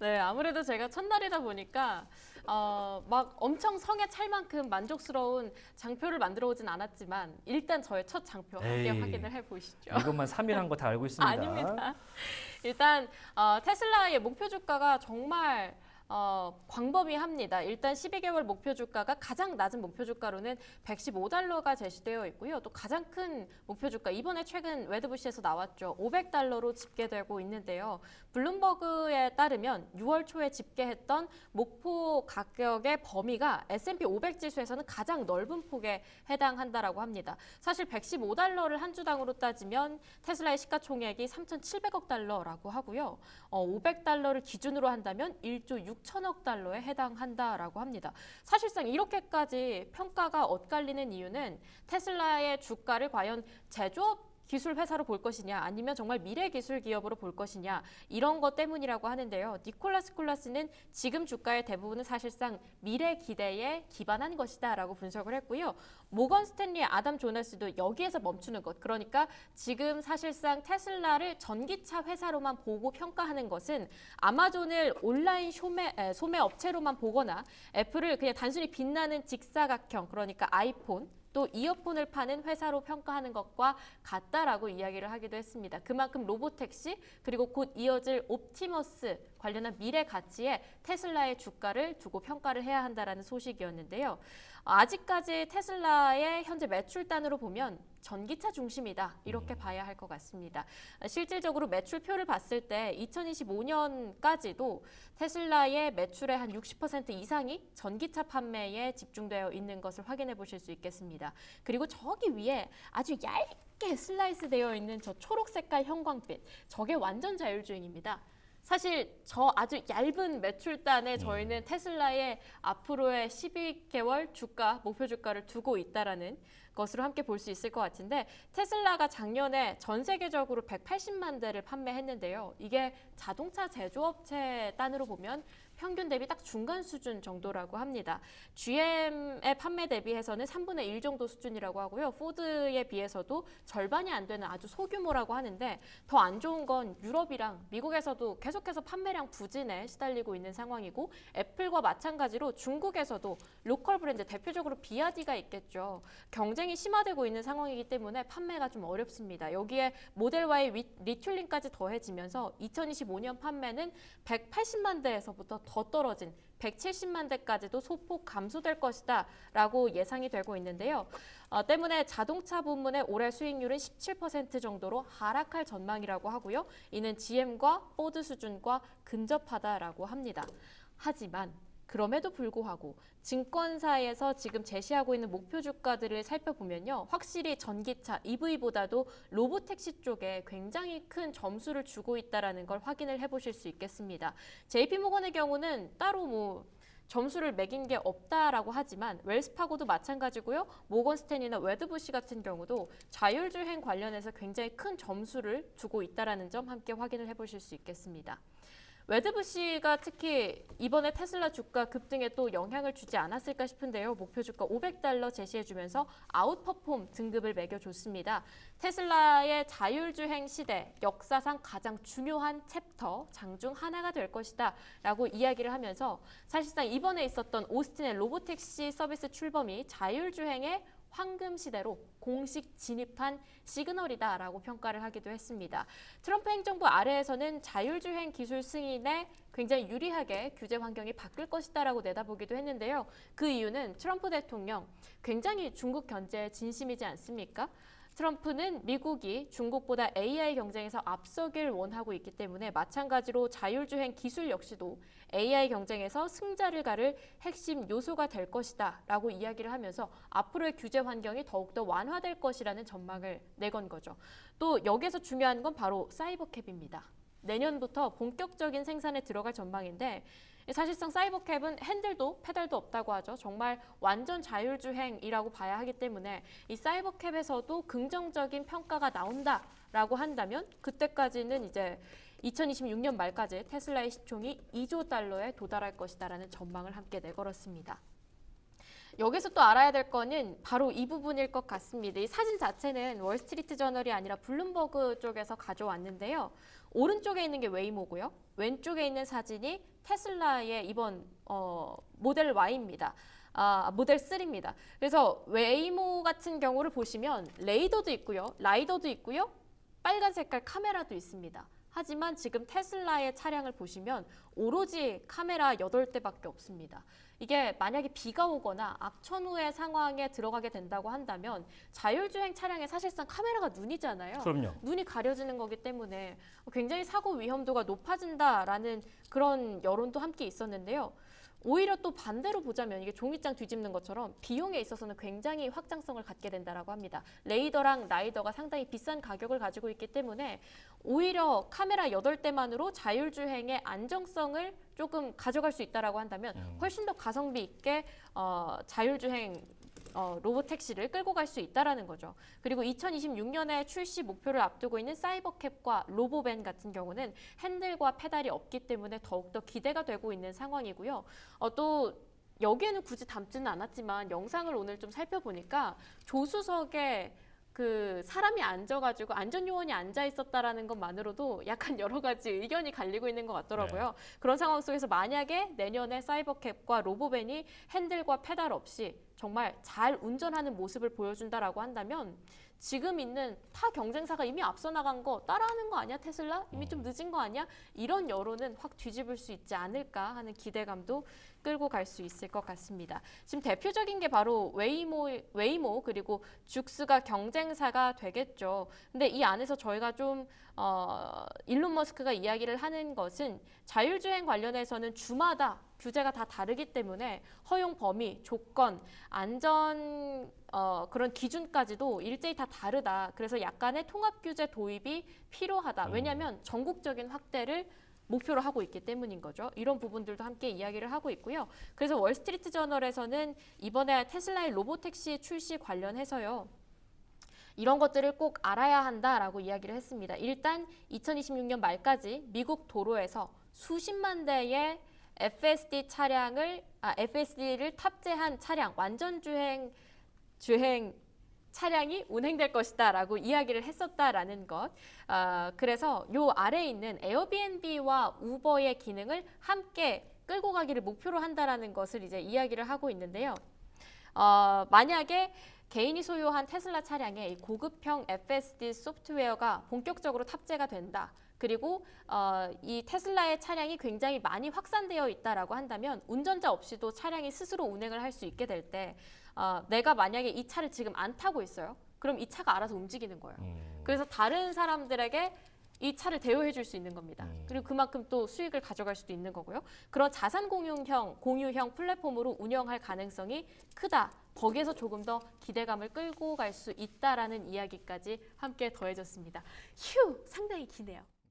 네, 아무래도 제가 첫날이다 보니까 막 엄청 성에 찰 만큼 만족스러운 장표를 만들어 오진 않았지만 일단 저의 첫 장표 함께 에이, 확인을 해보시죠. 이것만 3일 한 거 다 알고 있습니다. 아닙니다. 일단 테슬라의 목표 주가가 정말 광범위합니다. 일단 12개월 목표 주가가 가장 낮은 목표 주가로는 115달러가 제시되어 있고요. 또 가장 큰 목표 주가, 이번에 최근 웨드부시에서 나왔죠. 500달러로 집계되고 있는데요. 블룸버그에 따르면 6월 초에 집계했던 목표 가격의 범위가 S&P 500 지수에서는 가장 넓은 폭에 해당한다라고 합니다. 사실 115달러를 한 주당으로 따지면 테슬라의 시가총액이 3,700억 달러라고 하고요. 500달러를 기준으로 한다면 1조 6천억 달러에 해당한다라고 합니다. 사실상 이렇게까지 평가가 엇갈리는 이유는 테슬라의 주가를 과연 제조업 기술 회사로 볼 것이냐 아니면 정말 미래 기술 기업으로 볼 것이냐 이런 것 때문이라고 하는데요. 니콜라스 콜라스는 지금 주가의 대부분은 사실상 미래 기대에 기반한 것이다라고 분석을 했고요. 모건 스탠리의 아담 조나스도 여기에서 멈추는 것. 그러니까 지금 사실상 테슬라를 전기차 회사로만 보고 평가하는 것은 아마존을 온라인 소매 업체로만 보거나 애플을 그냥 단순히 빛나는 직사각형, 그러니까 아이폰 또 이어폰을 파는 회사로 평가하는 것과 같다라고 이야기를 하기도 했습니다. 그만큼 로보택시 그리고 곧 이어질 옵티머스 관련한 미래 가치에 테슬라의 주가를 두고 평가를 해야 한다라는 소식이었는데요. 아직까지 테슬라의 현재 매출단으로 보면 전기차 중심이다 이렇게 봐야 할 것 같습니다. 실질적으로 매출표를 봤을 때 2025년까지도 테슬라의 매출의 한 60% 이상이 전기차 판매에 집중되어 있는 것을 확인해 보실 수 있겠습니다. 그리고 저기 위에 아주 얇게 슬라이스 되어 있는 저 초록 색깔 형광빛, 저게 완전 자율주행입니다. 사실 저 아주 얇은 매출단에 저희는 테슬라의 앞으로의 12개월 주가, 목표 주가를 두고 있다라는 것으로 함께 볼 수 있을 것 같은데, 테슬라가 작년에 전 세계적으로 180만 대를 판매했는데요. 이게 자동차 제조업체 단으로 보면 평균 대비 딱 중간 수준 정도라고 합니다. GM의 판매 대비해서는 3분의 1 정도 수준이라고 하고요. 포드에 비해서도 절반이 안 되는 아주 소규모라고 하는데, 더 안 좋은 건 유럽이랑 미국에서도 계속해서 판매량 부진에 시달리고 있는 상황이고, 애플과 마찬가지로 중국에서도 로컬 브랜드, 대표적으로 비아디가 있겠죠. 경쟁이 심화되고 있는 상황이기 때문에 판매가 좀 어렵습니다. 여기에 모델 Y 리툴링까지 더해지면서 2025년 판매는 180만 대에서부터 더 떨어진 170만 대까지도 소폭 감소될 것이다 라고 예상이 되고 있는데요. 때문에 자동차 부문의 올해 수익률은 17% 정도로 하락할 전망이라고 하고요. 이는 GM과 포드 수준과 근접하다라고 합니다. 하지만 그럼에도 불구하고 증권사에서 지금 제시하고 있는 목표 주가들을 살펴보면요. 확실히 전기차, EV보다도 로보택시 쪽에 굉장히 큰 점수를 주고 있다는 걸 확인을 해보실 수 있겠습니다. JP모건의 경우는 따로 점수를 매긴 게 없다라고 하지만 웰스파고도 마찬가지고요. 모건스탠이나 웨드부시 같은 경우도 자율주행 관련해서 굉장히 큰 점수를 주고 있다는 점 함께 확인을 해보실 수 있겠습니다. 웨드부시가 특히 이번에 테슬라 주가 급등에 또 영향을 주지 않았을까 싶은데요. 목표 주가 500달러 제시해주면서 아웃퍼폼 등급을 매겨줬습니다. 테슬라의 자율주행 시대, 역사상 가장 중요한 챕터, 장중 하나가 될 것이다 라고 이야기를 하면서, 사실상 이번에 있었던 오스틴의 로보택시 서비스 출범이 자율주행의 황금 시대로 공식 진입한 시그널이다라고 평가를 하기도 했습니다. 트럼프 행정부 아래에서는 자율주행 기술 승인에 굉장히 유리하게 규제 환경이 바뀔 것이다라고 내다보기도 했는데요. 그 이유는 트럼프 대통령 굉장히 중국 견제에 진심이지 않습니까? 트럼프는 미국이 중국보다 AI 경쟁에서 앞서길 원하고 있기 때문에 마찬가지로 자율주행 기술 역시도 AI 경쟁에서 승자를 가를 핵심 요소가 될 것이다 라고 이야기를 하면서 앞으로의 규제 환경이 더욱더 완화될 것이라는 전망을 내건 거죠. 또 여기에서 중요한 건 바로 사이버캡입니다. 내년부터 본격적인 생산에 들어갈 전망인데, 사실상 사이버캡은 핸들도 페달도 없다고 하죠. 정말 완전 자율주행이라고 봐야 하기 때문에 이 사이버캡에서도 긍정적인 평가가 나온다라고 한다면 그때까지는 이제 2026년 말까지 테슬라의 시총이 2조 달러에 도달할 것이다라는 전망을 함께 내걸었습니다. 여기서 또 알아야 될 거는 바로 이 부분일 것 같습니다. 이 사진 자체는 월스트리트 저널이 아니라 블룸버그 쪽에서 가져왔는데요. 오른쪽에 있는 게 웨이모고요. 왼쪽에 있는 사진이 테슬라의 이번 모델 Y입니다. 모델 3입니다. 그래서 웨이모 같은 경우를 보시면 레이더도 있고요. 라이더도 있고요. 빨간 색깔 카메라도 있습니다. 하지만 지금 테슬라의 차량을 보시면 오로지 카메라 8대밖에 없습니다. 이게 만약에 비가 오거나 악천후의 상황에 들어가게 된다고 한다면 자율주행 차량에 사실상 카메라가 눈이잖아요. 그럼요. 눈이 가려지는 거기 때문에 굉장히 사고 위험도가 높아진다라는 그런 여론도 함께 있었는데요. 오히려 또 반대로 보자면 이게 종이장 뒤집는 것처럼 비용에 있어서는 굉장히 확장성을 갖게 된다라고 합니다. 레이더랑 라이더가 상당히 비싼 가격을 가지고 있기 때문에 오히려 카메라 8대만으로 자율주행의 안정성을 조금 가져갈 수 있다라고 한다면 훨씬 더 가성비 있게 자율주행 로봇 택시를 끌고 갈 수 있다라는 거죠. 그리고 2026년에 출시 목표를 앞두고 있는 사이버캡과 로보밴 같은 경우는 핸들과 페달이 없기 때문에 더욱더 기대가 되고 있는 상황이고요. 또 여기에는 굳이 담지는 않았지만 영상을 오늘 좀 살펴보니까 조수석에 그 사람이 앉아가지고 안전요원이 앉아 있었다라는 것만으로도 약간 여러 가지 의견이 갈리고 있는 것 같더라고요. 네. 그런 상황 속에서 만약에 내년에 사이버캡과 로보밴이 핸들과 페달 없이 정말 잘 운전하는 모습을 보여준다라고 한다면 지금 있는 타 경쟁사가 이미 앞서 나간 거 따라하는 거 아니야 테슬라? 이미 좀 늦은 거 아니야? 이런 여론은 확 뒤집을 수 있지 않을까 하는 기대감도 끌고 갈 수 있을 것 같습니다. 지금 대표적인 게 바로 웨이모 그리고 죽스가 경쟁사가 되겠죠. 근데 이 안에서 저희가 좀 일론 머스크가 이야기를 하는 것은 자율주행 관련해서는 주마다 규제가 다 다르기 때문에 허용 범위, 조건, 안전 그런 기준까지도 일제히 다 다르다. 그래서 약간의 통합 규제 도입이 필요하다. 왜냐하면 전국적인 확대를 목표로 하고 있기 때문인 거죠. 이런 부분들도 함께 이야기를 하고 있고요. 그래서 월스트리트 저널에서는 이번에 테슬라의 로보택시 출시 관련해서요. 이런 것들을 꼭 알아야 한다라고 이야기를 했습니다. 일단 2026년 말까지 미국 도로에서 수십만 대의 FSD를 탑재한 차량, 완전 주행 차량이 운행될 것이다라고 이야기를 했었다라는 것. 그래서 요 아래에 있는 에어비앤비와 우버의 기능을 함께 끌고 가기를 목표로 한다라는 것을 이제 이야기를 하고 있는데요. 만약에 개인이 소유한 테슬라 차량에 이 고급형 FSD 소프트웨어가 본격적으로 탑재가 된다. 그리고 이 테슬라의 차량이 굉장히 많이 확산되어 있다라고 한다면 운전자 없이도 차량이 스스로 운행을 할 수 있게 될 때 내가 만약에 이 차를 지금 안 타고 있어요. 그럼 이 차가 알아서 움직이는 거예요. 그래서 다른 사람들에게 이 차를 대여해 줄 수 있는 겁니다. 그리고 그만큼 또 수익을 가져갈 수도 있는 거고요. 그런 자산 공유형 플랫폼으로 운영할 가능성이 크다. 거기에서 조금 더 기대감을 끌고 갈 수 있다라는 이야기까지 함께 더해졌습니다. 휴, 상당히 기네요.